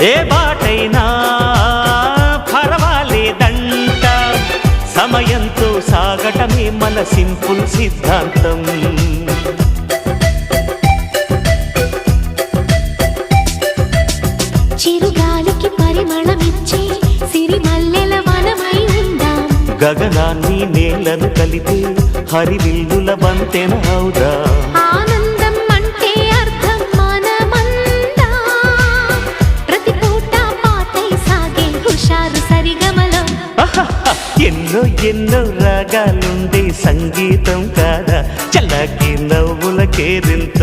ఏ బాటైనా పర్వాలేదంట, సమయంతో సాగటమే మన సింపుల్ సిద్ధాంతం. చిరుగాలికి పరిమళమిచ్చే సిరిమల్లెల వనమై ఉందాం, గగనాన్ని నేలను కలిపే హరివిల్లుల వంతెన అవుదాం. ఆనందం అంటే అర్థం మనమందా, ప్రతి పూట పాటై సాగే హుషారు సరిగమలో. ఎన్నో ఎన్నో రాగాలుండే సంగీతం కాదా, చల్లకి నవ్వుల కేరింత.